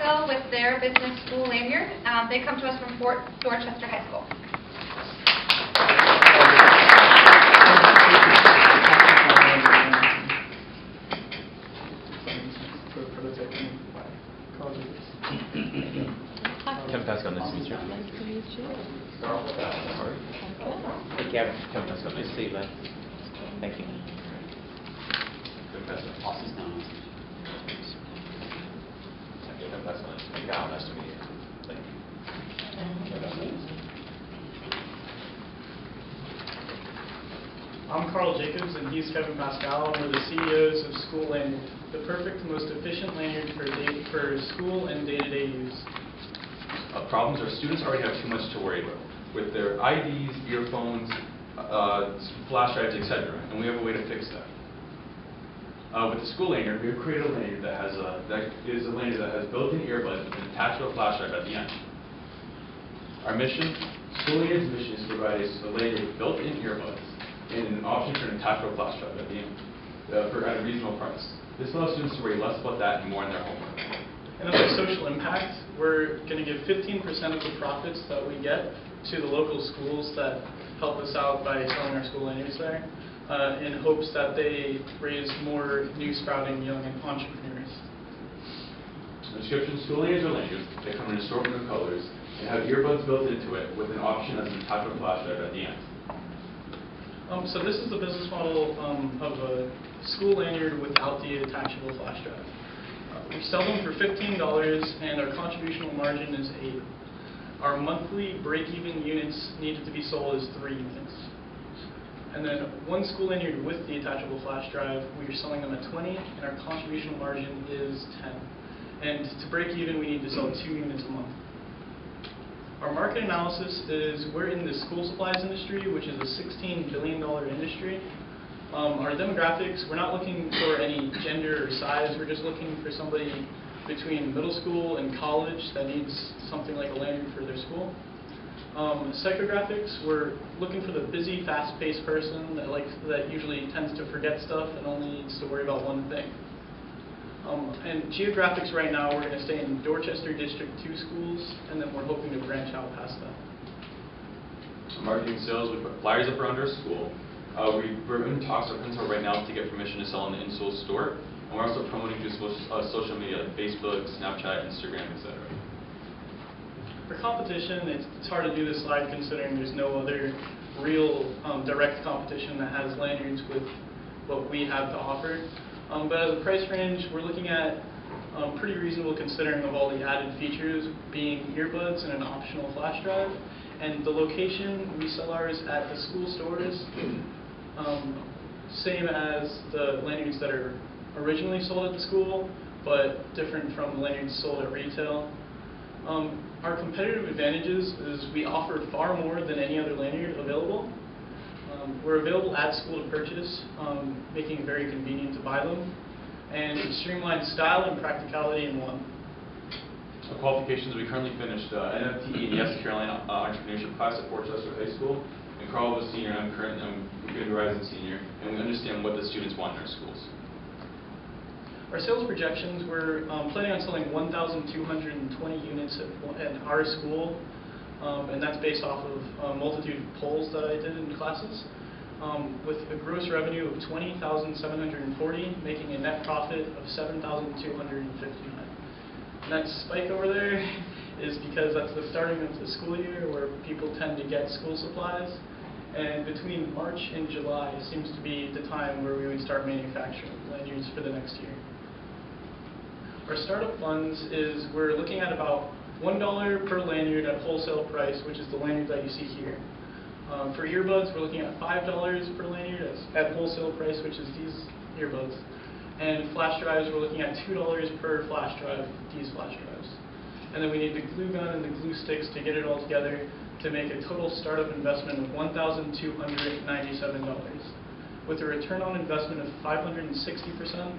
Pascal with their business SchooLanyard. They come to us from Fort Dorchester High School. Pascal, nice to meet you. Nice to meet you. Karl, sorry. Okay. Hey, Kevin. Pascal, nice to see you, man. Thank you. Pascal. Awesome. Pascal, nice to meet you. Karl, nice to meet you. Thank you. I'm Karl Jacobs, and he's Kevin Pascal, and we're the CEOs of SchooLanyard, the perfect and most efficient lanyard for school and day-to-day use. Problems are students already have too much to worry about with their IDs, earphones, flash drives, etc. And we have a way to fix that. With the SchooLanyard, we have created a lanyard that has built-in earbuds with an attachable flash drive at the end. Our mission, SchooLanyard's mission, is to provide a lanyard with built-in earbuds and an option for an attachable flash drive at the end at a reasonable price. This allows students to worry less about that and more on their homework. And as a social impact, we're going to give 15% of the profits that we get to the local schools that help us out by selling our SchooLanyards there, in hopes that they raise more new sprouting young entrepreneurs. The description: SchooLanyards are lanyards. They come in an assortment of colors and have earbuds built into it with an option as an attachable flash drive at the end. So this is the business model of a SchooLanyard without the attachable flash drive. We sell them for $15, and our contributional margin is 8. Our monthly break-even units needed to be sold is 3 units. And then one SchooLanyard with the attachable flash drive, we are selling them at 20, and our contributional margin is 10. And to break even, we need to sell 2 units a month. Our market analysis is we're in the school supplies industry, which is a $16 billion industry. Our demographics, we're not looking for any gender or size. We're just looking for somebody between middle school and college that needs something like a lanyard for their school. Psychographics, we're looking for the busy, fast-paced person that usually tends to forget stuff and only needs to worry about one thing. And geographics right now, we're going to stay in Dorchester District 2 schools, and then we're hoping to branch out past that. Marketing sales, we put flyers up around our school. We're in talks with Untitled right now to get permission to sell in the in-school store, and we're also promoting through social media like Facebook, Snapchat, Instagram, etc. For competition, it's hard to do this slide considering there's no other real direct competition that has lanyards with what we have to offer. But as a price range, we're looking at pretty reasonable considering of all the added features, being earbuds and an optional flash drive. And the location, we sell ours at the school stores, same as the lanyards that are originally sold at the school, but different from the lanyards sold at retail. Our competitive advantages is we offer far more than any other lanyard available. We're available at school to purchase, making it very convenient to buy them, and streamlined style and practicality in one. The qualifications, we currently finished NFTE and Yes Carolina entrepreneurship class at Fort Dorchester High School, and Karl was senior, and I'm going to be rising senior, and we understand what the students want in our schools. Our sales projections, we're planning on selling 1,220 units at our school, and that's based off of a multitude of polls that I did in classes, with a gross revenue of $20,740, making a net profit of $7,259. And that spike over there is because that's the starting of the school year where people tend to get school supplies, and between March and July seems to be the time where we would start manufacturing lanyards for the next year. Our startup funds is we're looking at about $1 per lanyard at wholesale price, which is the lanyard that you see here. For earbuds, we're looking at $5 per lanyard at wholesale price, which is these earbuds. And flash drives, we're looking at $2 per flash drive, these flash drives. And then we need the glue gun and the glue sticks to get it all together to make a total startup investment of $1,297, with a return on investment of 560%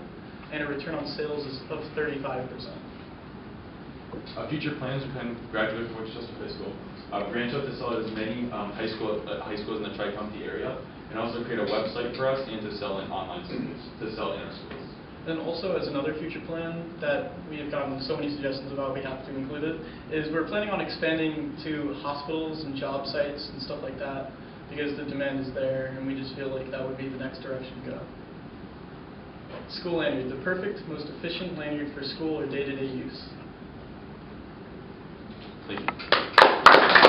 and a return on sales of 35%. Future plans, we plan to graduate from Dorchester High School, branch out to sell at as many high schools in the Tri-County area, and also create a website for us and to sell in online schools, to sell in our schools. Then also, as another future plan that we have gotten so many suggestions about, we have to include it, is we're planning on expanding to hospitals and job sites and stuff like that, because the demand is there, and we just feel like that would be the next direction to go. SchooLanyard, the perfect, most efficient lanyard for school or day-to-day use. Thank you.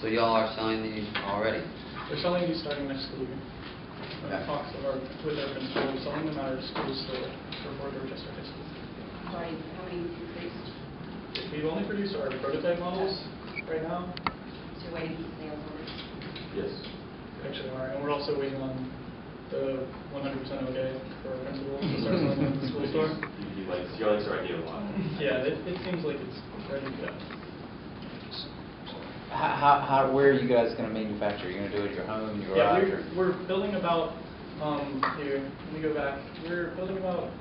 So y'all are selling these already? We're selling these starting next school year. Okay. Talks with our principal, we're selling them at our school store for Dorchester High School. Sorry, how many increased? We've only produced our prototype models right now. So you're waiting for sales orders? Yes. Actually, are, and we're also waiting on the 100% okay for our principal to start selling them at the school store. He likes our idea a lot. Yeah, it seems like it's ready to go. Where are you guys going to manufacture? Are you going to do it at your home, your Yeah, garage? we're building about, here, let me go back. We're building about,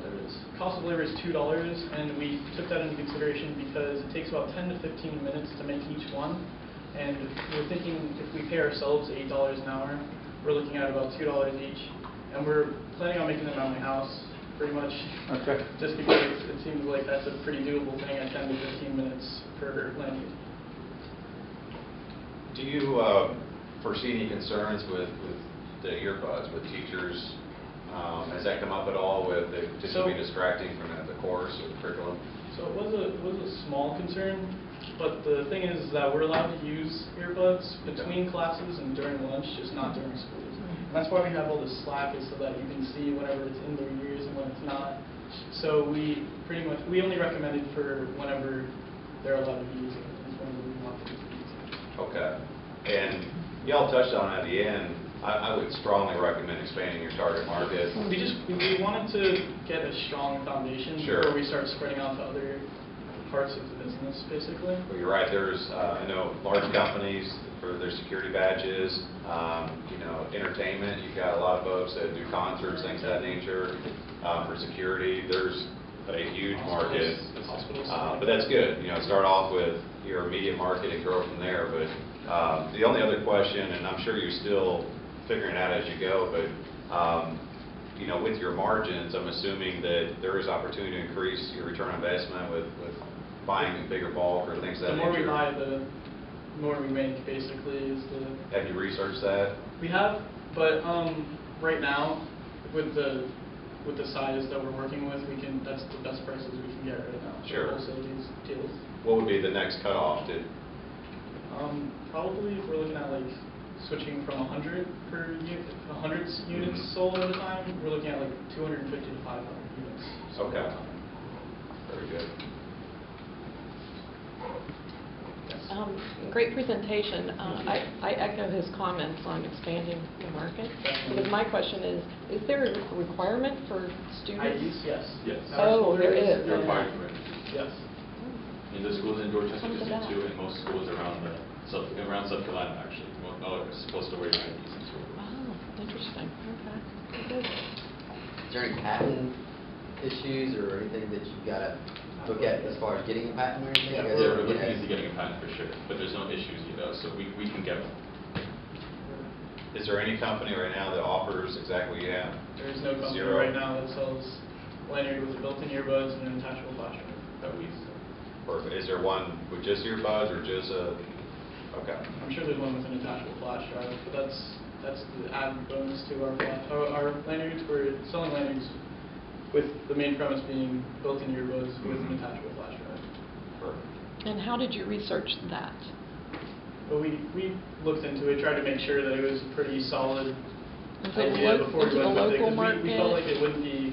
there it is. Cost of labor is $2, and we took that into consideration because it takes about 10 to 15 minutes to make each one. And we're thinking if we pay ourselves $8 an hour, we're looking at about $2 each. And we're planning on making them at my house, pretty much. Okay. Just because it seems like that's a pretty doable thing at 10 to 15 minutes per lanyard. Do you foresee any concerns with the earbuds, with teachers? Has that come up at all with it just being distracting from the course or the curriculum? So it was a small concern, but the thing is that we're allowed to use earbuds between classes and during lunch, just not during school. And that's why we have all this slack, is so that you can see whenever it's in their ears and when it's not. So we only recommend it for whenever they're allowed to be using it. It's whenever we want them to be using it. Okay. And y'all touched on it at the end. I would strongly recommend expanding your target market. We wanted to get a strong foundation Sure. before we start spreading out to other parts of the business, basically. Well, you're right. There's, I know, large companies for their security badges, entertainment. You've got a lot of folks that do concerts, things of that nature. For security, there's a huge market. Hospitals. But that's good. Start off with your immediate market and grow from there. But the only other question, and I'm sure you're still figuring it out as you go, but with your margins, I'm assuming that there is opportunity to increase your return on investment with buying in bigger bulk or things of that The more we nature. buy, the more we make, basically, is the... Have you researched that? We have, but right now, with the size that we're working with, that's the best prices we can get right now. Sure. For wholesale deals. What would be the next cutoff? Probably if we're looking at like switching from 100 units Mhm. sold at a time, we're looking at like 250 to 500 units sold at a Okay. time. Very good. Yes. Great presentation. I echo his comments on expanding the market. Definitely. Because my question is there a requirement for students? IDs, yes. Yes. Oh, there is. They're required to wear. Yes. In the schools in Dorchester, Come to just that. do, and most schools around South Carolina, actually. All are supposed to wear your IDs in school. Oh, interesting. Okay. Good. Is there any patent issues or anything that you've got to look at as far as getting a patent or anything? Yeah, You guys We're ever looking get into getting a patent for sure, but there's no issues, so we can get one. Is there any company right now that offers exactly what you have? There is no company Zero. right now that sells lanyard with built-in earbuds and an attachable flash drive that we sell. Perfect. Is there one with just earbuds or just a? Okay. I'm sure there's one with an attachable flash drive, but that's the added bonus to our lanyards. We're selling lanyards with the main premise being built-in earbuds with an attachable flash drive. Perfect. And how did you research that? But we looked into it, tried to make sure that it was a pretty solid Is it idea before we into the went with it, local 'cause we felt like market? it wouldn't be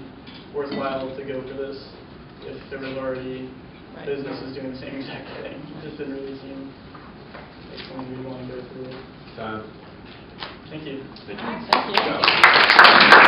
worthwhile to go for this if there was already Right. businesses doing the same exact thing. It just didn't really seem like something we'd want to go through. Time. Thank you. Thank Thank you. you.